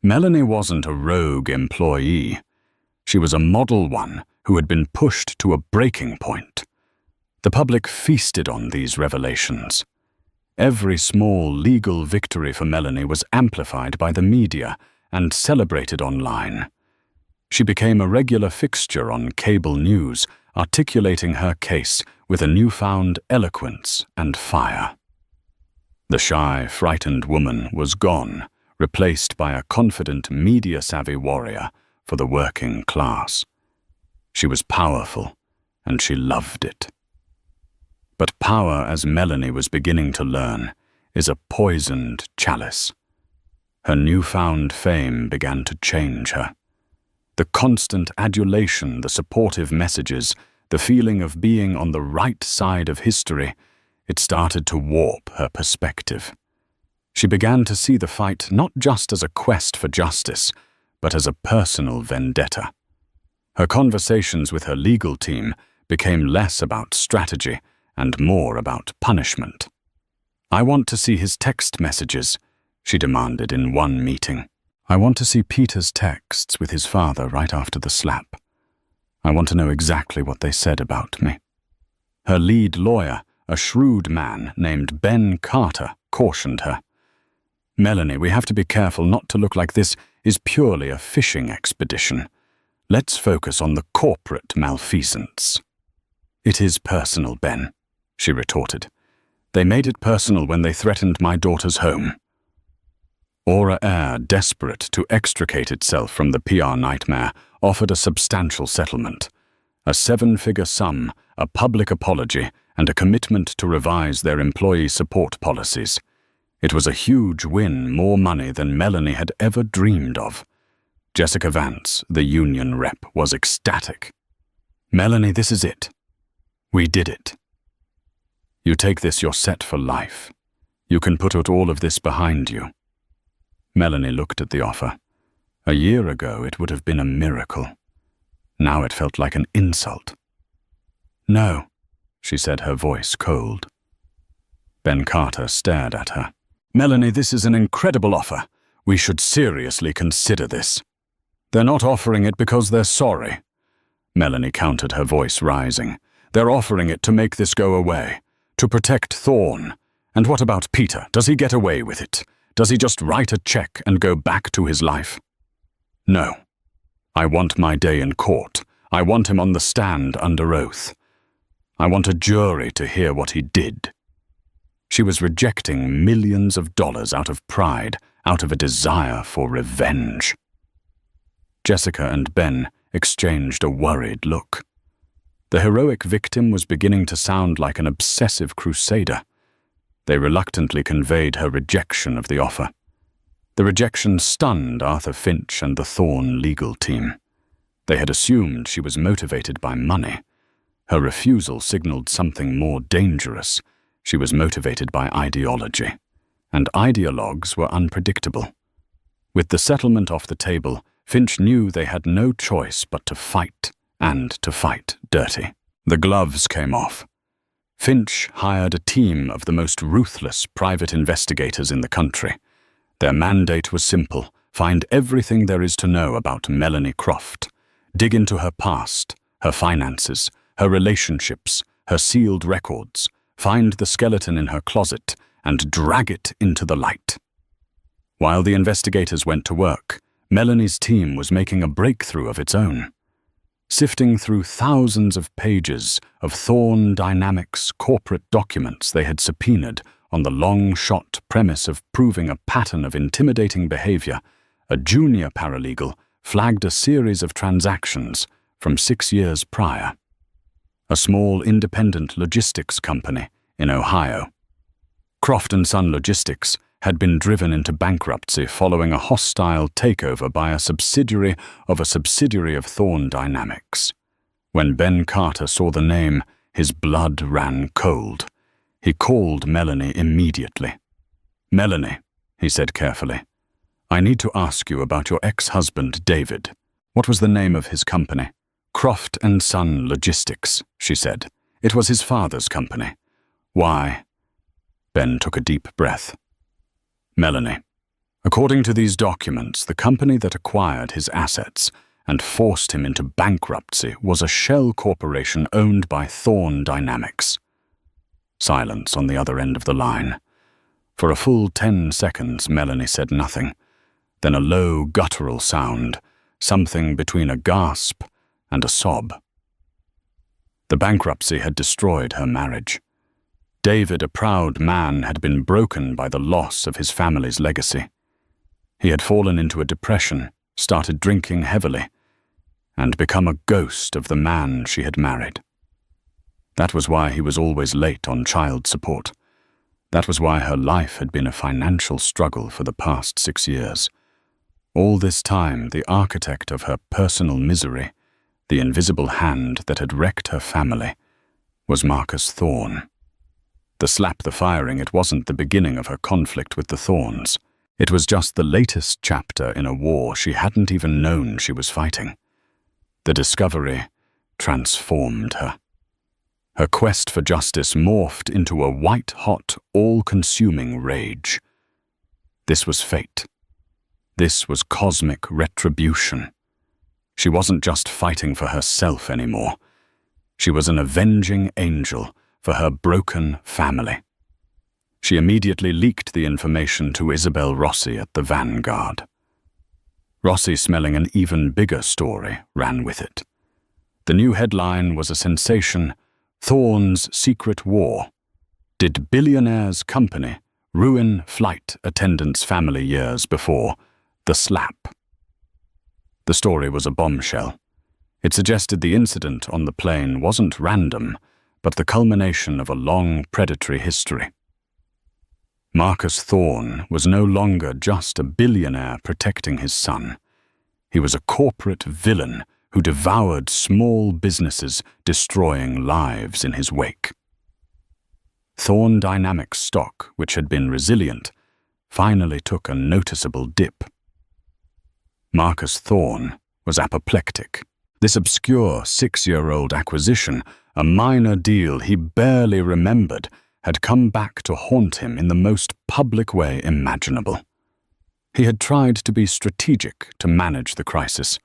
Speaker 1: Melanie wasn't a rogue employee. She was a model one who had been pushed to a breaking point. The public feasted on these revelations. Every small legal victory for Melanie was amplified by the media and celebrated online. She became a regular fixture on cable news, articulating her case with a newfound eloquence and fire. The shy, frightened woman was gone, replaced by a confident, media-savvy warrior for the working class. She was powerful, and she loved it. But power, as Melanie was beginning to learn, is a poisoned chalice. Her newfound fame began to change her. The constant adulation, the supportive messages, the feeling of being on the right side of history, it started to warp her perspective. She began to see the fight not just as a quest for justice, but as a personal vendetta. Her conversations with her legal team became less about strategy and more about punishment. "I want to see his text messages," she demanded in one meeting. "I want to see Peter's texts with his father right after the slap. I want to know exactly what they said about me." Her lead lawyer, a shrewd man named Ben Carter, cautioned her. "Melanie, we have to be careful not to look like this is purely a fishing expedition. Let's focus on the corporate malfeasance." "It is personal, Ben," she retorted. "They made it personal when they threatened my daughter's home." Aura Eyre, desperate to extricate itself from the PR nightmare, offered a substantial settlement. A 7-figure sum, a public apology, and a commitment to revise their employee support policies. It was a huge win, more money than Melanie had ever dreamed of. Jessica Vance, the union rep, was ecstatic. "Melanie, this is it. We did it. You take this, you're set for life. You can put all of this behind you." Melanie looked at the offer. A year ago, it would have been a miracle. Now it felt like an insult. "No," she said, her voice cold. Ben Carter stared at her. "Melanie, this is an incredible offer. We should seriously consider this." "They're not offering it because they're sorry," Melanie countered, her voice rising. "They're offering it to make this go away, to protect Thorn. And what about Peter? Does he get away with it? Does he just write a check and go back to his life?" "No. I want my day in court. I want him on the stand under oath. I want a jury to hear what he did." She was rejecting millions of dollars out of pride, out of a desire for revenge. Jessica and Ben exchanged a worried look. The heroic victim was beginning to sound like an obsessive crusader. They reluctantly conveyed her rejection of the offer. The rejection stunned Arthur Finch and the Thorn legal team. They had assumed she was motivated by money. Her refusal signaled something more dangerous. She was motivated by ideology, and ideologues were unpredictable. With the settlement off the table, Finch knew they had no choice but to fight, and to fight dirty. The gloves came off. Finch hired a team of the most ruthless private investigators in the country. Their mandate was simple: find everything there is to know about Melanie Croft. Dig into her past, her finances, her relationships, her sealed records. Find the skeleton in her closet and drag it into the light. While the investigators went to work, Melanie's team was making a breakthrough of its own. Sifting through thousands of pages of Thorn Dynamics corporate documents they had subpoenaed on the long-shot premise of proving a pattern of intimidating behavior, a junior paralegal flagged a series of transactions from 6 years prior. A small independent logistics company in Ohio. Croft & Son Logistics had been driven into bankruptcy following a hostile takeover by a subsidiary of Thorn Dynamics. When Ben Carter saw the name, his blood ran cold. He called Melanie immediately. "Melanie," he said carefully, "I need to ask you about your ex-husband, David. What was the name of his company?" "Croft & Son Logistics," she said. "It was his father's company." "Why?" Ben took a deep breath. "Melanie, according to these documents, the company that acquired his assets and forced him into bankruptcy was a shell corporation owned by Thorn Dynamics." Silence on the other end of the line. For a full 10 seconds, Melanie said nothing. Then a low, guttural sound, something between a gasp and a sob. The bankruptcy had destroyed her marriage. David, a proud man, had been broken by the loss of his family's legacy. He had fallen into a depression, started drinking heavily, and become a ghost of the man she had married. That was why he was always late on child support. That was why her life had been a financial struggle for the past 6 years. All this time, the architect of her personal misery, the invisible hand that had wrecked her family, was Marcus Thorn. The slap the firing, it wasn't the beginning of her conflict with the Thorns. It was just the latest chapter in a war she hadn't even known she was fighting. The discovery transformed her. Her quest for justice morphed into a white-hot, all-consuming rage. This was fate. This was cosmic retribution. She wasn't just fighting for herself anymore. She was an avenging angel for her broken family. She immediately leaked the information to Isabel Rossi at the Vanguard. Rossi, smelling an even bigger story, ran with it. The new headline was a sensation: Thorn's Secret War. Did Billionaire's company ruin flight attendant's family years before? The slap. The story was a bombshell. It suggested the incident on the plane wasn't random, but the culmination of a long predatory history. Marcus Thorn was no longer just a billionaire protecting his son. He was a corporate villain who devoured small businesses, destroying lives in his wake. Thorn Dynamics stock, which had been resilient, finally took a noticeable dip. Marcus Thorn was apoplectic. This obscure 6-year-old acquisition, a minor deal he barely remembered, had come back to haunt him in the most public way imaginable. He had tried to be strategic to manage the crisis,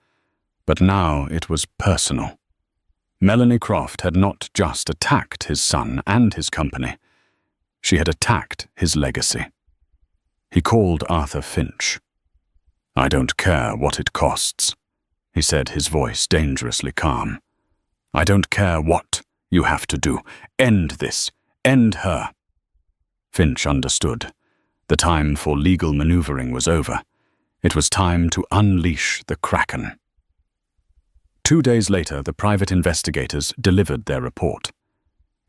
Speaker 1: but now it was personal. Melanie Croft had not just attacked his son and his company. She had attacked his legacy. He called Arthur Finch. "I don't care what it costs," he said, his voice dangerously calm. "I don't care what you have to do. End this. End her." Finch understood. The time for legal maneuvering was over. It was time to unleash the Kraken. 2 days later, the private investigators delivered their report.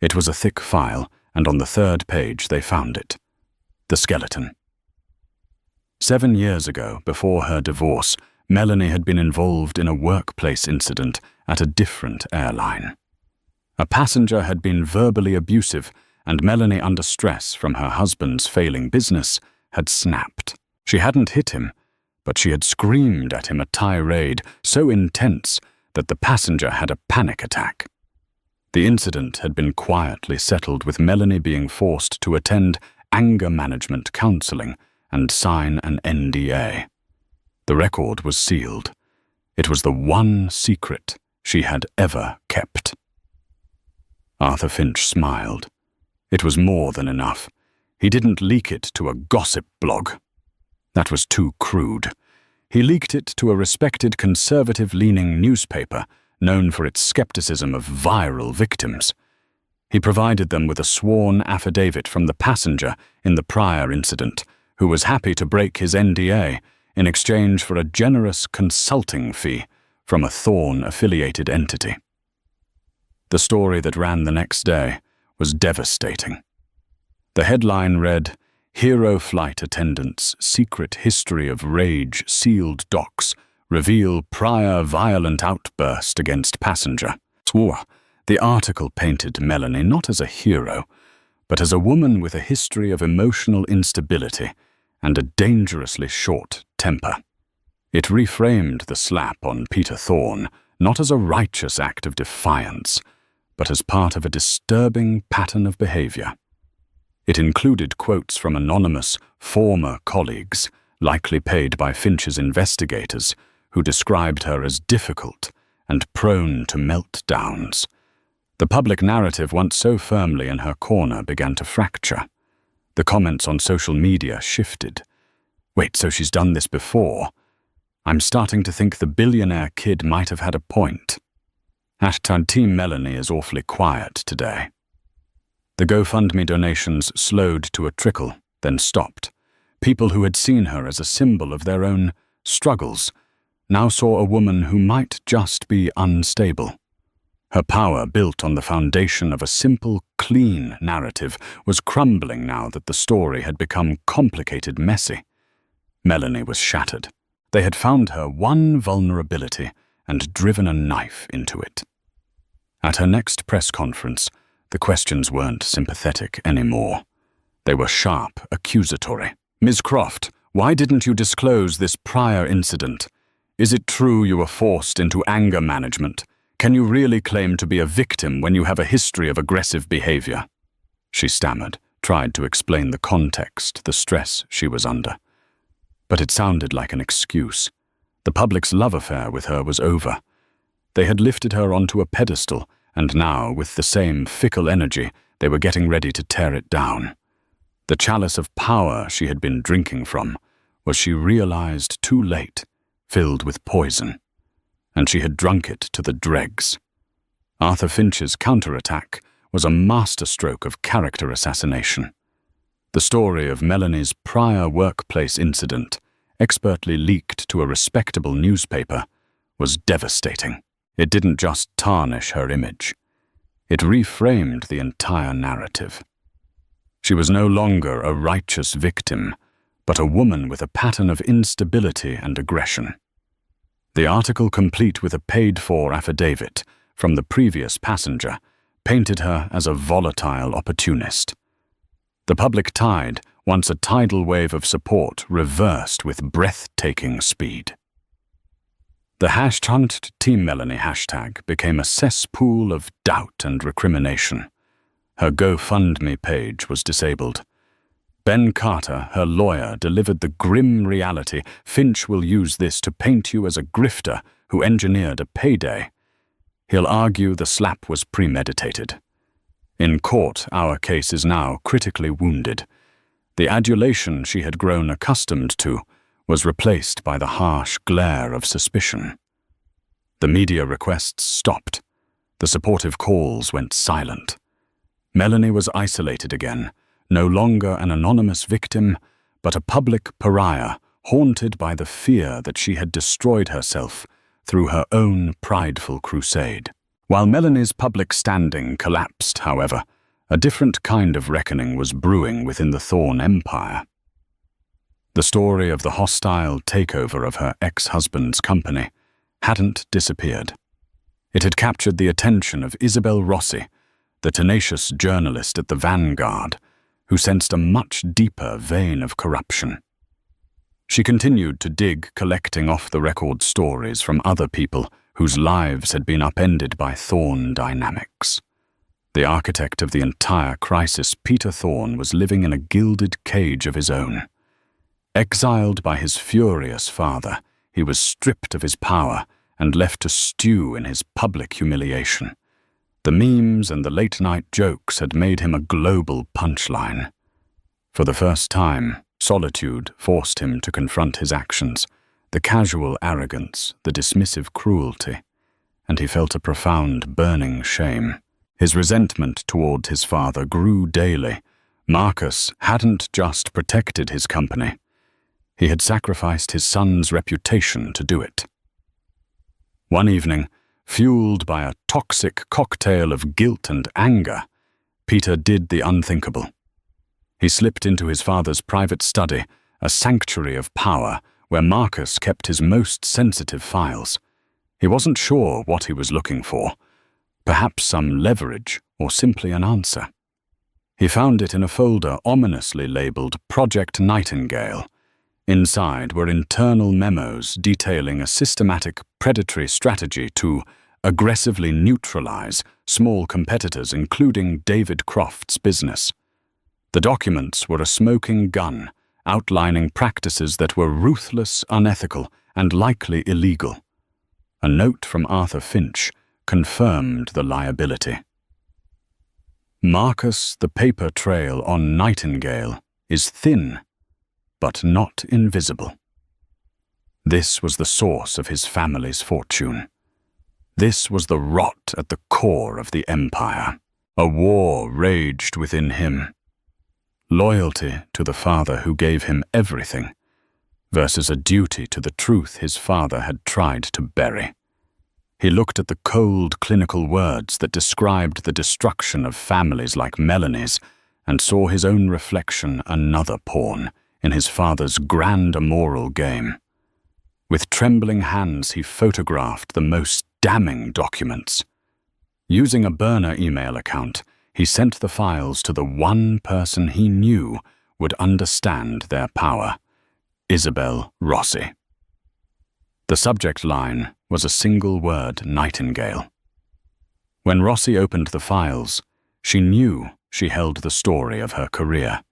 Speaker 1: It was a thick file, and on the 3rd page they found it. The skeleton. 7 years ago, before her divorce, Melanie had been involved in a workplace incident at a different airline. A passenger had been verbally abusive, and Melanie, under stress from her husband's failing business, had snapped. She hadn't hit him, but she had screamed at him a tirade so intense that the passenger had a panic attack. The incident had been quietly settled, with Melanie being forced to attend anger management counseling and sign an NDA. The record was sealed. It was the one secret she had ever kept. Arthur Finch smiled. It was more than enough. He didn't leak it to a gossip blog. That was too crude. He leaked it to a respected conservative-leaning newspaper known for its skepticism of viral victims. He provided them with a sworn affidavit from the passenger in the prior incident, who was happy to break his NDA in exchange for a generous consulting fee from a Thorn-affiliated entity. The story that ran the next day was devastating. The headline read, "Hero Flight Attendant's Secret History of Rage Sealed Docs Reveal Prior Violent Outburst Against Passenger." The article painted Melanie not as a hero, but as a woman with a history of emotional instability and a dangerously short temper. It reframed the slap on Peter Thorne not as a righteous act of defiance, but as part of a disturbing pattern of behavior. It included quotes from anonymous former colleagues, likely paid by Finch's investigators, who described her as difficult and prone to meltdowns. The public narrative, once so firmly in her corner, began to fracture. The comments on social media shifted. Wait, so she's done this before? I'm starting to think the billionaire kid might have had a point. #Team Melanie is awfully quiet today. The GoFundMe donations slowed to a trickle, then stopped. People who had seen her as a symbol of their own struggles now saw a woman who might just be unstable. Her power, built on the foundation of a simple, clean narrative, was crumbling now that the story had become complicated, messy. Melanie was shattered. They had found her one vulnerability and driven a knife into it. At her next press conference, the questions weren't sympathetic anymore. They were sharp, accusatory. "Ms. Croft, why didn't you disclose this prior incident? Is it true you were forced into anger management? Can you really claim to be a victim when you have a history of aggressive behavior?" She stammered, tried to explain the context, the stress she was under. But it sounded like an excuse. The public's love affair with her was over. They had lifted her onto a pedestal, and now, with the same fickle energy, they were getting ready to tear it down. The chalice of power she had been drinking from was, she realized too late, filled with poison. And she had drunk it to the dregs. Arthur Finch's counterattack was a masterstroke of character assassination. The story of Melanie's prior workplace incident, expertly leaked to a respectable newspaper, was devastating. It didn't just tarnish her image. It reframed the entire narrative. She was no longer a righteous victim, but a woman with a pattern of instability and aggression. The article, complete with a paid-for affidavit from the previous passenger, painted her as a volatile opportunist. The public tide, once a tidal wave of support, reversed with breathtaking speed. The #Team Melanie hashtag became a cesspool of doubt and recrimination. Her GoFundMe page was disabled. Ben Carter, her lawyer, delivered the grim reality: Finch will use this to paint you as a grifter who engineered a payday. He'll argue the slap was premeditated. In court, our case is now critically wounded. The adulation she had grown accustomed to was replaced by the harsh glare of suspicion. The media requests stopped. The supportive calls went silent. Melanie was isolated again, no longer an anonymous victim, but a public pariah, haunted by the fear that she had destroyed herself through her own prideful crusade. While Melanie's public standing collapsed, however, a different kind of reckoning was brewing within the Thorne empire. The story of the hostile takeover of her ex-husband's company hadn't disappeared. It had captured the attention of Isabel Rossi, the tenacious journalist at the Vanguard, who sensed a much deeper vein of corruption. She continued to dig, collecting off-the-record stories from other people whose lives had been upended by Thorne dynamics. The architect of the entire crisis, Peter Thorne, was living in a gilded cage of his own. Exiled by his furious father, he was stripped of his power and left to stew in his public humiliation. The memes and the late-night jokes had made him a global punchline. For the first time, solitude forced him to confront his actions, the casual arrogance, the dismissive cruelty, and he felt a profound, burning shame. His resentment toward his father grew daily. Marcus hadn't just protected his company. He had sacrificed his son's reputation to do it. One evening, fueled by a toxic cocktail of guilt and anger, Peter did the unthinkable. He slipped into his father's private study, a sanctuary of power where Marcus kept his most sensitive files. He wasn't sure what he was looking for, perhaps some leverage or simply an answer. He found it in a folder ominously labeled Project Nightingale. Inside were internal memos detailing a systematic predatory strategy to aggressively neutralize small competitors, including David Croft's business. The documents were a smoking gun, outlining practices that were ruthless, unethical, and likely illegal. A note from Arthur Finch confirmed the liability. Marcus, the paper trail on Nightingale is thin, but not invisible. This was the source of his family's fortune. This was the rot at the core of the empire. A war raged within him. Loyalty to the father who gave him everything versus a duty to the truth his father had tried to bury. He looked at the cold, clinical words that described the destruction of families like Melanie's and saw his own reflection, another pawn in his father's grand immoral game. With trembling hands, he photographed the most damning documents. Using a burner email account, he sent the files to the one person he knew would understand their power, Isabel Rossi. The subject line was a single word, Nightingale. When Rossi opened the files, she knew she held the story of her career.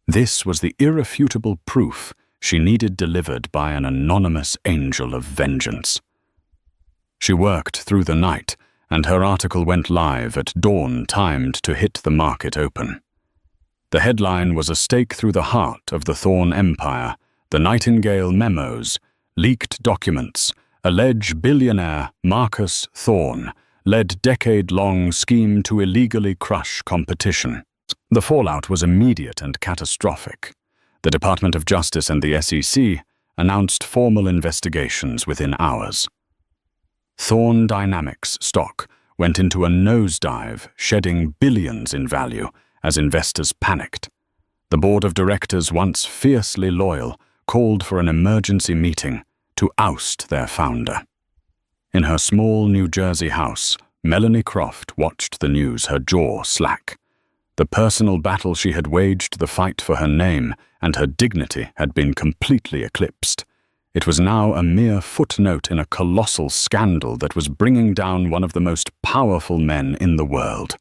Speaker 1: This was the irrefutable proof she needed delivered by an anonymous angel of vengeance. She worked through the night, and her article went live at dawn, timed to hit the market open. The headline was a stake through the heart of the Thorn Empire, the Nightingale Memos, leaked documents, allege billionaire Marcus Thorn led decade-long scheme to illegally crush competition. The fallout was immediate and catastrophic. The Department of Justice and the SEC announced formal investigations within hours. Thorn Dynamics stock went into a nosedive, shedding billions in value as investors panicked. The board of directors, once fiercely loyal, called for an emergency meeting to oust their founder. In her small New Jersey house, Melanie Croft watched the news, her jaw slack. The personal battle she had waged, the fight for her name and her dignity, had been completely eclipsed. It was now a mere footnote in a colossal scandal that was bringing down one of the most powerful men in the world.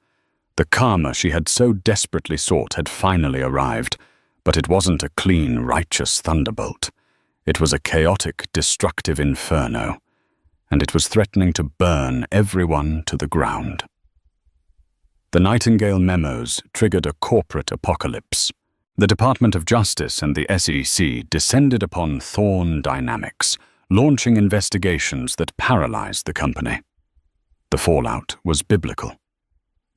Speaker 1: The karma she had so desperately sought had finally arrived, but it wasn't a clean, righteous thunderbolt. It was a chaotic, destructive inferno, and it was threatening to burn everyone to the ground. The Nightingale Memos triggered a corporate apocalypse. The Department of Justice and the SEC descended upon Thorn Dynamics, launching investigations that paralyzed the company. The fallout was biblical.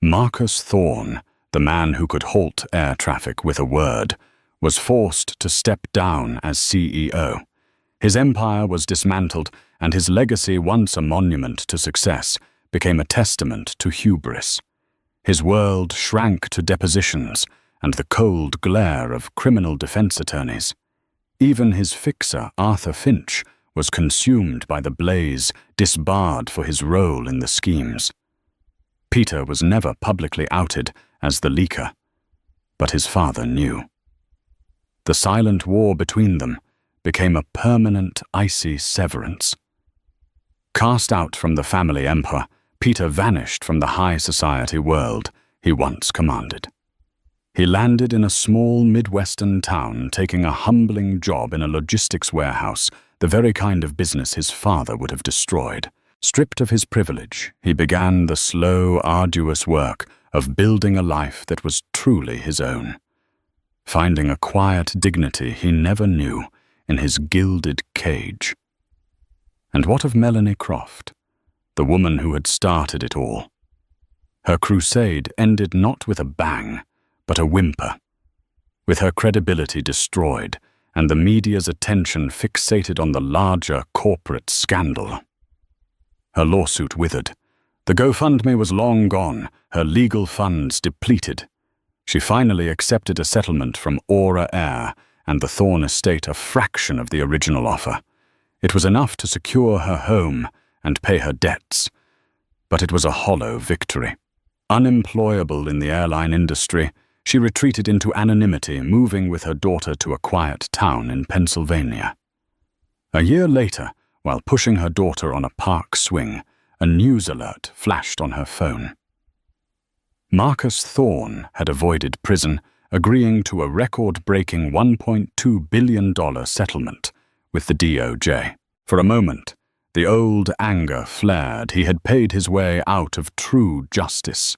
Speaker 1: Marcus Thorn, the man who could halt air traffic with a word, was forced to step down as CEO. His empire was dismantled, and his legacy, once a monument to success, became a testament to hubris. His world shrank to depositions and the cold glare of criminal defense attorneys. Even his fixer, Arthur Finch, was consumed by the blaze, disbarred for his role in the schemes. Peter was never publicly outed as the leaker, but his father knew. The silent war between them became a permanent, icy severance. Cast out from the family empire, Peter vanished from the high society world he once commanded. He landed in a small Midwestern town, taking a humbling job in a logistics warehouse, the very kind of business his father would have destroyed. Stripped of his privilege, he began the slow, arduous work of building a life that was truly his own, finding a quiet dignity he never knew in his gilded cage. And what of Melanie Croft, the woman who had started it all? Her crusade ended not with a bang, but a whimper. With her credibility destroyed and the media's attention fixated on the larger corporate scandal. Her lawsuit withered. The GoFundMe was long gone, her legal funds depleted. She finally accepted a settlement from Aura Air and the Thorne estate, a fraction of the original offer. It was enough to secure her home and pay her debts, but it was a hollow victory. Unemployable in the airline industry, she retreated into anonymity, moving with her daughter to a quiet town in Pennsylvania. A year later, while pushing her daughter on a park swing, a news alert flashed on her phone. Marcus Thorne had avoided prison, agreeing to a record-breaking $1.2 billion settlement with the DOJ. For a moment, the old anger flared. He had paid his way out of true justice.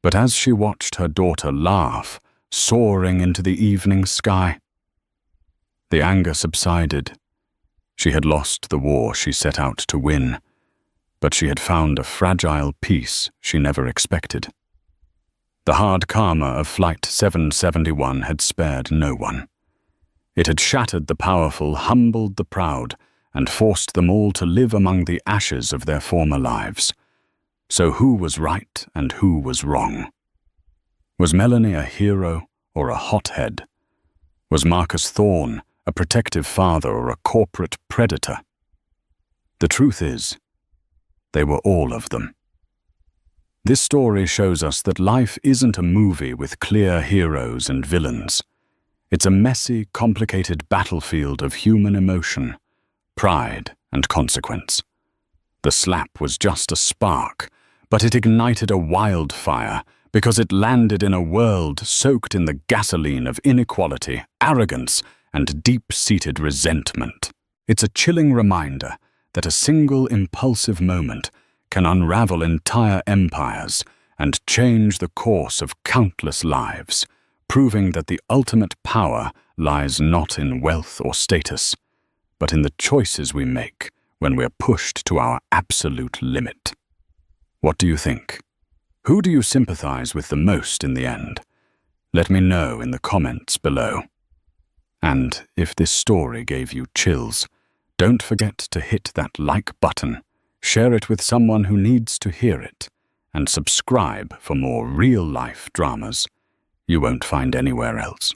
Speaker 1: But as she watched her daughter laugh, soaring into the evening sky, the anger subsided. She had lost the war she set out to win, but she had found a fragile peace she never expected. The hard karma of Flight 771 had spared no one. It had shattered the powerful, humbled the proud, and forced them all to live among the ashes of their former lives. So who was right and who was wrong? Was Melanie a hero or a hothead? Was Marcus Thorne a protective father or a corporate predator? The truth is, they were all of them. This story shows us that life isn't a movie with clear heroes and villains. It's a messy, complicated battlefield of human emotion, pride, and consequence. The slap was just a spark, but it ignited a wildfire because it landed in a world soaked in the gasoline of inequality, arrogance, and deep-seated resentment. It's a chilling reminder that a single impulsive moment can unravel entire empires and change the course of countless lives, proving that the ultimate power lies not in wealth or status, but in the choices we make when we're pushed to our absolute limit. What do you think? Who do you sympathize with the most in the end? Let me know in the comments below. And if this story gave you chills, don't forget to hit that like button, share it with someone who needs to hear it, and subscribe for more real-life dramas you won't find anywhere else.